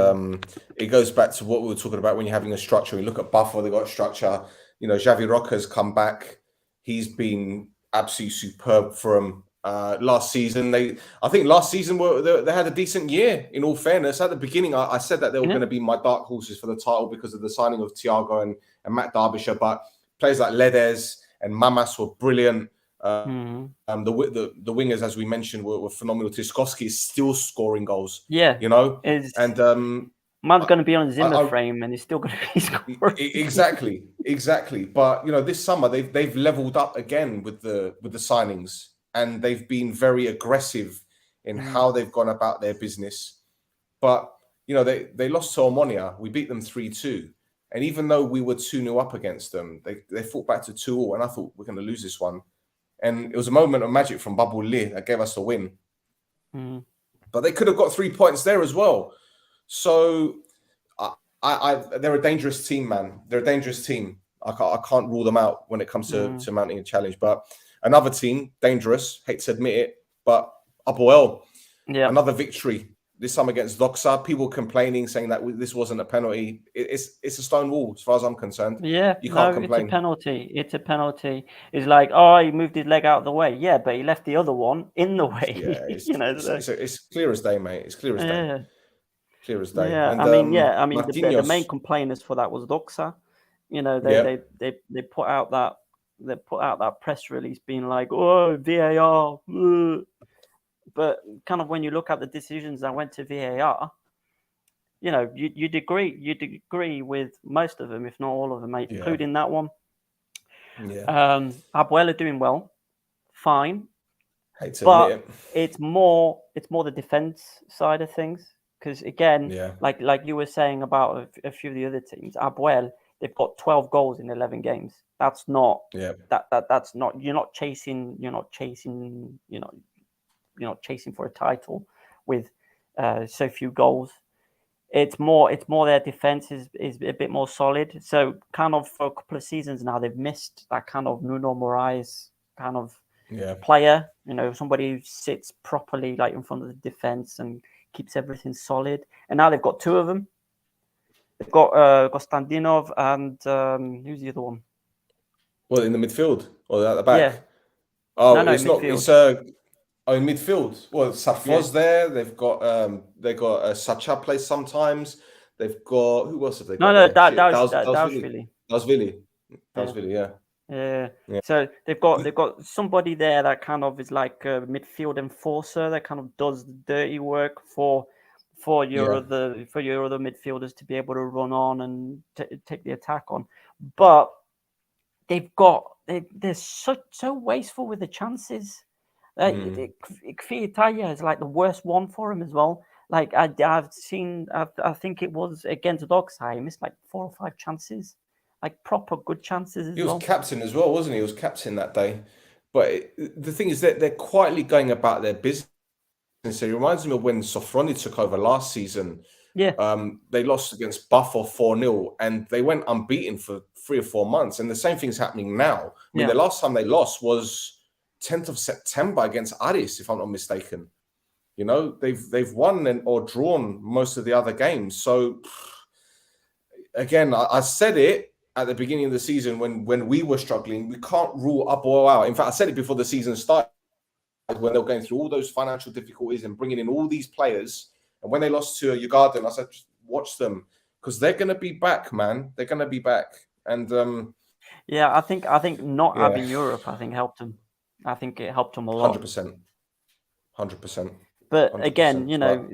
it goes back to what we were talking about when you're having a structure. We look at Pafos; they got a structure. You know, Xavi Roca's come back. He's been absolutely superb for them. Last season, I think last season they had a decent year. In all fairness, at the beginning, I said that they were going to be my dark horses for the title because of the signing of Thiago and Matt Derbyshire. But players like Ledes and Mamas were brilliant. The wingers, as we mentioned, were phenomenal. Tiskowski is still scoring goals. Yeah, you know, and man's going to be on Zimmer frame, and he's still going to be scoring. Exactly. But you know, this summer they've leveled up again with the signings. And they've been very aggressive in how they've gone about their business. But, you know, they lost to OMONOIA. We beat them 3-2. And even though we were 2-0 up against them, they fought back to 2-2. And I thought, we're going to lose this one. And it was a moment of magic from Babu Li that gave us the win. But they could have got 3 points there as well. So they're a dangerous team, man. They're a dangerous team. I can't rule them out when it comes to mounting a challenge. But another team, dangerous, hate to admit it, but APOEL'S, another victory this time against Doxa. People complaining, saying that this wasn't a penalty. It's a stone wall, as far as I'm concerned. Yeah, you can't complain. It's a penalty. It's like, oh, he moved his leg out of the way. Yeah, but he left the other one in the way. Yeah, it's clear as day, mate. It's clear as day. Clear as day. Yeah, And, the main complainers for that was Doxa. You know, they put out that press release being like, oh, VAR. But kind of when you look at the decisions that went to VAR, you know, you'd agree with most of them, if not all of them, mate, including that one. Yeah. APOEL'S are doing well, fine. Hate to admit it. It's more the defense side of things, because again, like you were saying about a few of the other teams, APOEL'S, they've got 12 goals in 11 games. That's not that's not you're not chasing for a title with so few goals. It's more their defense is a bit more solid. So kind of for a couple of seasons now, they've missed that kind of Nuno Moraes kind of player. You know, somebody who sits properly like in front of the defense and keeps everything solid. And now they've got two of them. They've got Konstantinov and who's the other one? Well, in the midfield or at the back? Yeah. Oh, no, it's midfield. In midfield. Well, Safos there. They've got Sacha plays sometimes. They've got who else have they got? Dalsvili. Yeah. So they've got somebody there that kind of is like a midfield enforcer that kind of does the dirty work for your other midfielders to be able to run on and take the attack on. But they're so wasteful with the chances. Kviataya is like the worst one for him as well. Like I've seen, I think it was against Doxa, he missed like 4 or 5 chances, like proper good chances as well. He was captain as well, wasn't he? He was captain that day. But the thing is that they're quietly going about their business. So it reminds me of when Sofroni took over last season. Yeah. They lost against Pafos 4-0 and they went unbeaten for 3 or 4 months. And the same thing's happening now. I mean, the last time they lost was 10th of September against ARIS, if I'm not mistaken. You know, they've won or drawn most of the other games. So again, I said it at the beginning of the season when we were struggling. We can't rule APOEL'S out. In fact, I said it before the season started, when they were going through all those financial difficulties and bringing in all these players. And when they lost to Ugarden, I said, just watch them because they're going to be back, man. They're going to be back. And I think not having Europe, I think helped them. I think it helped them a lot. 100%. But again, you know,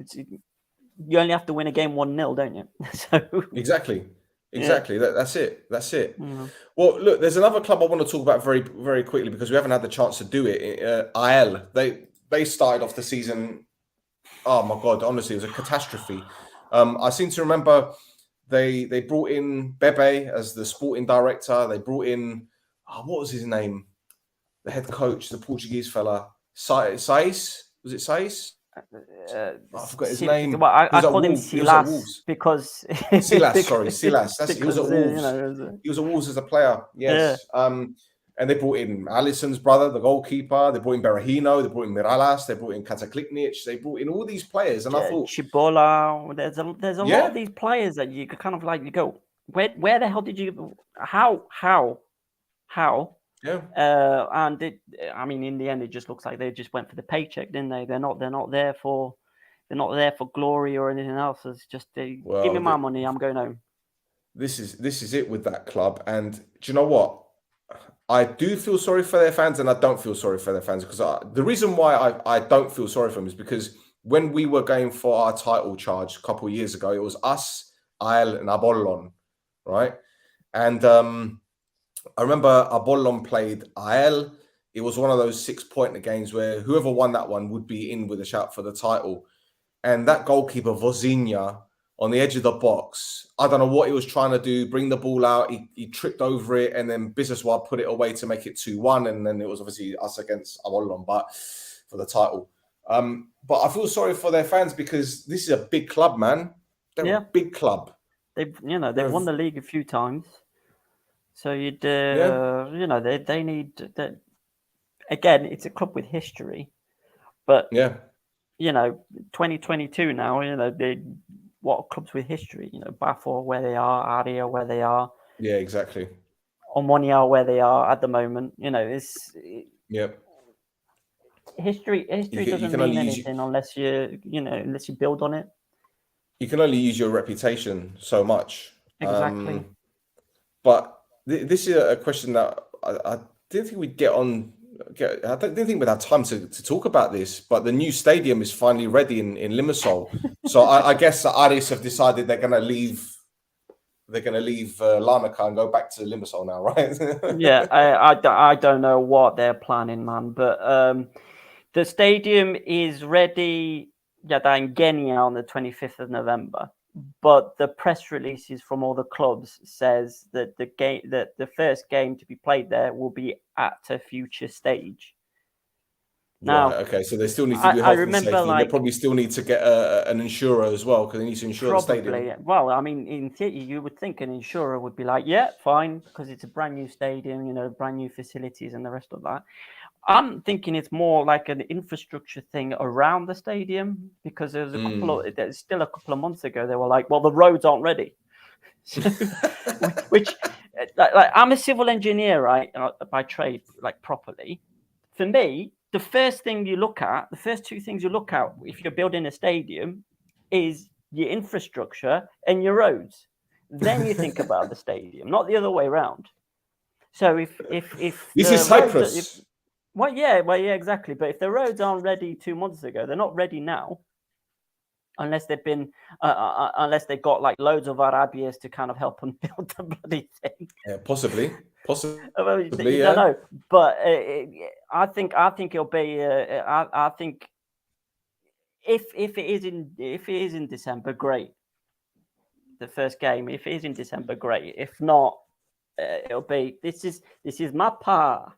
you only have to win a game 1-0, don't you? So exactly. That's it. Mm-hmm. Well, look, there's another club I want to talk about very, very quickly because we haven't had the chance to do it. AEL. They started off the season. Oh my God! Honestly, it was a catastrophe. I seem to remember they brought in Bebe as the sporting director. They brought in what was his name? The head coach, the Portuguese fella, Sais. Was it Sais? I forgot his name. Well, I call him Silas because Silas. Sorry, Silas. He was at Wolves. He was at Wolves as a player. Yes. Yeah. And they brought in Alisson's brother, the goalkeeper. They brought in Berahino. They brought in Miralas. They brought in Katakliknic. They brought in all these players, and I thought Chibola. There's a lot of these players that you kind of like. You go, where the hell did you? How? Yeah. And I mean, in the end, it just looks like they just went for the paycheck, didn't they? They're not there for glory or anything else. It's just give me my money. I'm going home. This is it with that club. And do you know what? I do feel sorry for their fans, and I don't feel sorry for their fans because the reason why I don't feel sorry for them is because when we were going for our title charge a couple of years ago, it was us, AEL, and APOLLON, right? And I remember APOLLON played AEL. It was one of those 6-pointer games where whoever won that one would be in with a shout for the title. And that goalkeeper, Vozinha, on the edge of the box, I don't know what he was trying to do, bring the ball out. He tripped over it, and then Biseswar put it away to make it 2-1. And then it was obviously us against APOLLON, but for the title. But I feel sorry for their fans because this is a big club, man. They're a big club. They've won the league a few times. So you'd, they need that. Again, it's a club with history, but 2022 now. What clubs with history? Pafos where they are, ARIS where they are. Yeah, exactly. OMONOIA where they are at the moment. It's history. History doesn't mean anything unless unless you build on it. You can only use your reputation so much. Exactly. But this is a question that I didn't think we'd I didn't think we'd have time to talk about this, but the new stadium is finally ready in LIMASSOL. So I guess the ARIS have decided they're going to leave LARNACA and go back to LIMASSOL now, right? Yeah, I don't know what they're planning, man. But the stadium is ready. In Genia on the 25th of November. But the press releases from all the clubs says that the first game to be played there will be at a future stage. Now, right, okay, so they still need to do health and safety. They probably still need to get an insurer as well because they need to insure the stadium. Well, I mean, in theory, you would think an insurer would be like, yeah, fine, because it's a brand new stadium, brand new facilities and the rest of that. I'm thinking it's more like an infrastructure thing around the stadium because there's still a couple of months ago they were like, well, the roads aren't ready. Which like I'm a civil engineer, right, by trade, like properly. For me, the first two things you look at if you're building a stadium is your infrastructure and your roads. Then you think about the stadium, not the other way around. So if this is Cyprus. Well, yeah, exactly. But if the roads aren't ready 2 months ago, they're not ready now, unless they've been, unless they got like loads of Arabias to kind of help them build the bloody thing. Yeah, possibly. You don't know, but I think it'll be. I think if it is in December, great. The first game, if it is in December, great. If not, it'll be. This is Mappa.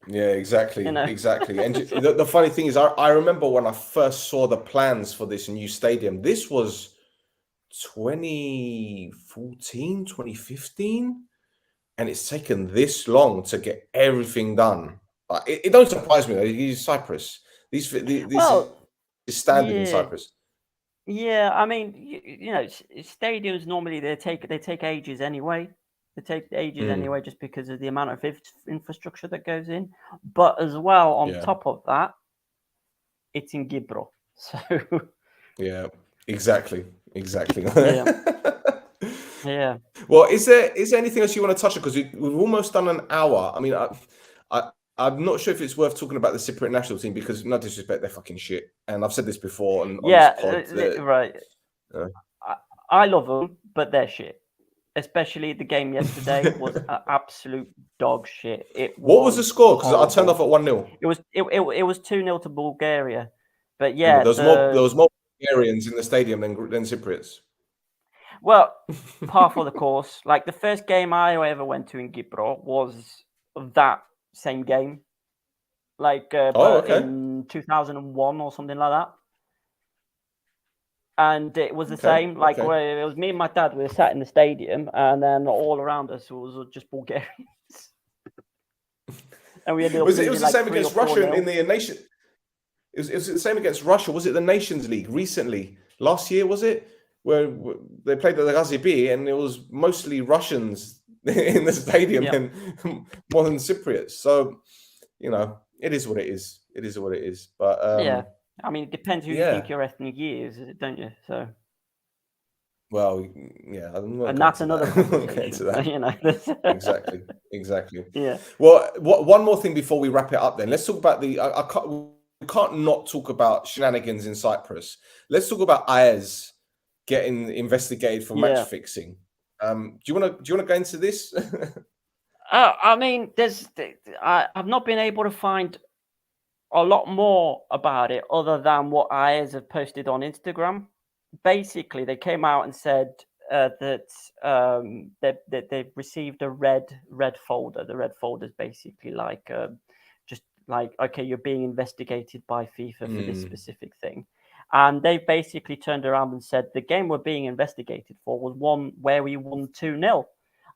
Yeah, exactly. Exactly. And the funny thing is, I remember when I first saw the plans for this new stadium, this was 2014, 2015, and it's taken this long to get everything done. It don't surprise me. It's Cyprus. This is standard in Cyprus. Yeah, I mean, stadiums normally they take ages anyway. They take ages anyway, just because of the amount of infrastructure that goes in. But as well, on top of that, it's in Gibro. So yeah, exactly. Yeah. Well, is there anything else you want to touch on? Because we've almost done an hour. I mean, I'm not sure if it's worth talking about the Cypriot national team because, no disrespect, they're fucking shit. And I've said this before on this pod. Right. I love them, but they're shit. Especially the game yesterday was absolute dog shit. What was the score? Because I turned off at 1-0. It was 2-0 to Bulgaria. But yeah, there was more Bulgarians in the stadium than Cypriots. Well, par for the course. Like the first game I ever went to in Cypriot was that same game, like in 2001 or something like that. And it was the same. Like where it was me and my dad. We were sat in the stadium, and then all around us was just Bulgarians. And we ended up. Was it the same against Russia in the nation? It was the same against Russia. Was it the Nations League recently? Last year was it? Where they played at the Gazibi, and it was mostly Russians in the stadium and more than Cypriots. So, you know, it is what it is. It is what it is. But I mean, it depends who you think your ETHNIKI is, don't you? So, well, yeah, and that's another conversation. You know, exactly. Yeah. Well, one more thing before we wrap it up. Then let's talk about we can't not talk about shenanigans in Cyprus. Let's talk about AEL'S getting investigated for match fixing. Do you want to go into this? I mean, I've not been able to find a lot more about it other than what AEL'S have posted on Instagram. Basically, they came out and said that they've received a red folder. The red folder is basically like just like, okay, you're being investigated by FIFA for this specific thing. And they basically turned around and said the game we're being investigated for was one where we won 2-0.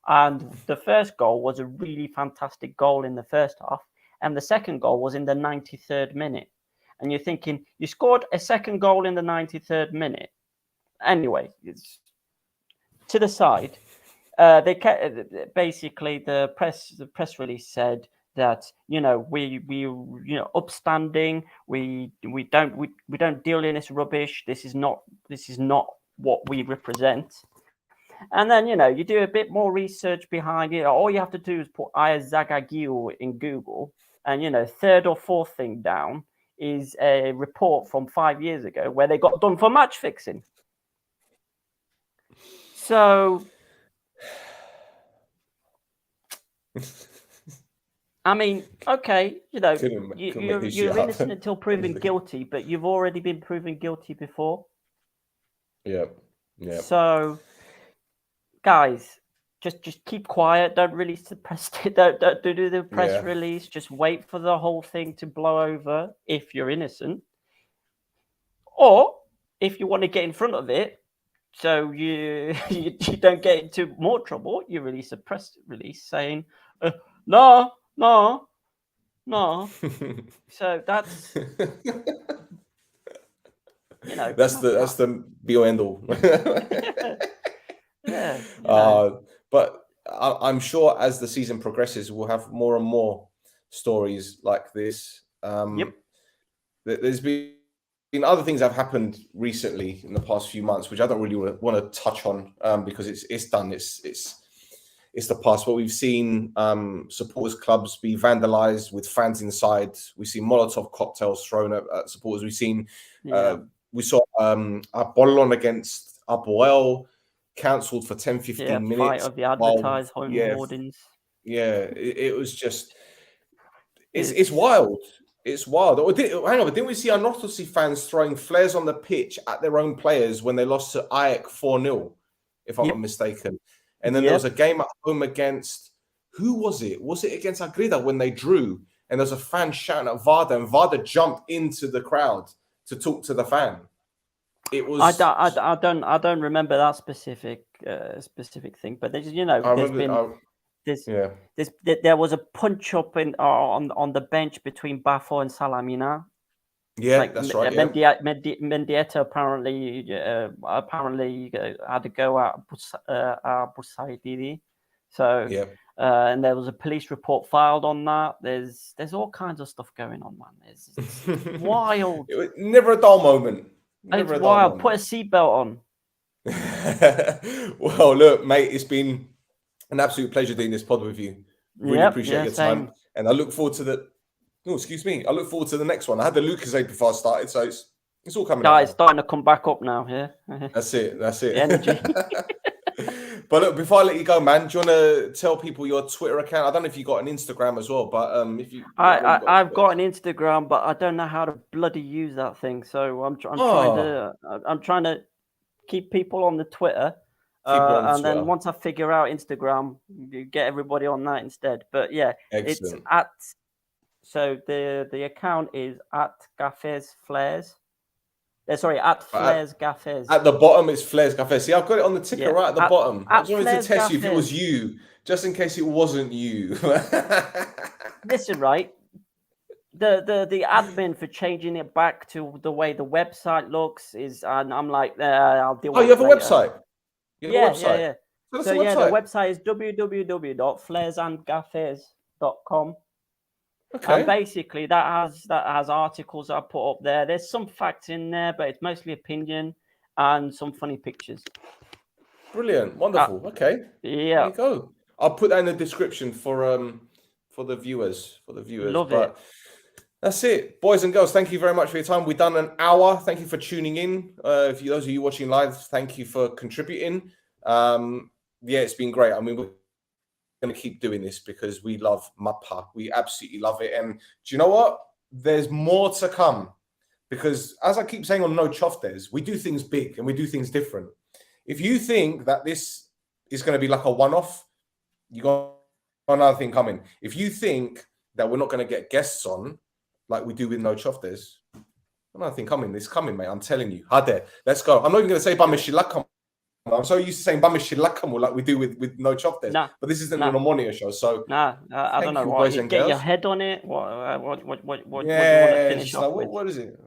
And the first goal was a really fantastic goal in the first half. And the second goal was in the 93rd minute. And you're thinking, you scored a second goal in the 93rd minute. Anyway, it's to the side. Basically, the press release said that, you know, we upstanding. We don't deal in this rubbish. This is not what we represent. And then, you know, you do a bit more research behind it. All you have to do is put AEL'S Zagagiu in Google, and, you know, third or fourth thing down is a report from 5 years ago where they got done for match fixing. So, I mean, okay, you know, you're innocent until proven guilty, but you've already been proven guilty before. Yeah. So, guys, just keep quiet. Don't release the press. Don't do the press release. Just wait for the whole thing to blow over if you're innocent, or if you want to get in front of it, so you don't get into more trouble. You release a press release saying, no. So that's you know that's the be or end all. Yeah. But I'm sure as the season progresses, we'll have more and more stories like this. There's been other things that have happened recently in the past few months, which I don't really want to touch on because it's done. It's the past. But we've seen supporters clubs be vandalized with fans inside. We've seen Molotov cocktails thrown at supporters. We saw APOLLON against APOEL'S cancelled for 10-15 minutes. Fight of the advertised home wardens. Yeah, it was just it's wild. It's wild. Hang on, but didn't we see ANORTHOSIS fans throwing flares on the pitch at their own players when they lost to AEK 4-0, if I'm not mistaken? And then there was a game at home against, who was it? Was it against Agrida when they drew? And there was a fan shouting at Varda, and Varda jumped into the crowd to talk to the fan. It was. I don't remember that specific thing, but there's there was a punch up on the bench between Pafos and Salamina. Yeah, that's right. Mendieta apparently had to go at Busaididi. So and there was a police report filed on that. There's all kinds of stuff going on, man. It's wild. Never a dull moment. It's wild. Put a seatbelt on. Well, look, mate, it's been an absolute pleasure doing this pod with you. Really appreciate your time. And I look forward to the. Oh, excuse me. I look forward to the next one. I had the Lucozade before I started, so it's all coming out. It's starting to come back up now. Yeah. That's it. That's it. The energy. But look, before I let you go, man, do you want to tell people your Twitter account? I don't know if you got an Instagram as well, but if you, I've got an Instagram, but I don't know how to bloody use that thing. So I'm trying to keep people on the Twitter, and then once I figure out Instagram, get everybody on that instead. But yeah, it's at. So the account is at Gaffes Flares. Sorry, at Flares Gaffes. At the bottom, it's Flares Gaffes. See, I've got it on the ticker right at the bottom. I just wanted to test you if it was you, just in case it wasn't you. Listen, right? The admin for changing it back to the way the website looks is, and I'm like, I'll deal with it. Oh, you have a website? Yeah. So the website is www.flaresandgaffes.com. Okay. And basically, that has articles I put up there. There's some facts in there, but it's mostly opinion and some funny pictures. Brilliant, wonderful. Okay. Yeah. There you go. I'll put that in the description for the viewers. Love it. That's it, boys and girls. Thank you very much for your time. We've done an hour. Thank you for tuning in. If those of you watching live, thank you for contributing. It's been great. I mean, we're going to keep doing this because we love Mappa. We absolutely love it. And do you know what? There's more to come because, as I keep saying on No Choftes, we do things big and we do things different. If you think that this is going to be like a one-off, you got another thing coming. If you think that we're not going to get guests on like we do with No Choftes, another thing coming. It's coming, mate. I'm telling you. Hade, let's go. I'm not even going to say Bamishilakam. I'm so used to saying Bamishilakam like we do with No Choftes. Nah, but this isn't an OMONOIA show. So I don't know. Boys and get girls. your head on it. What do you want to finish off with? What is it?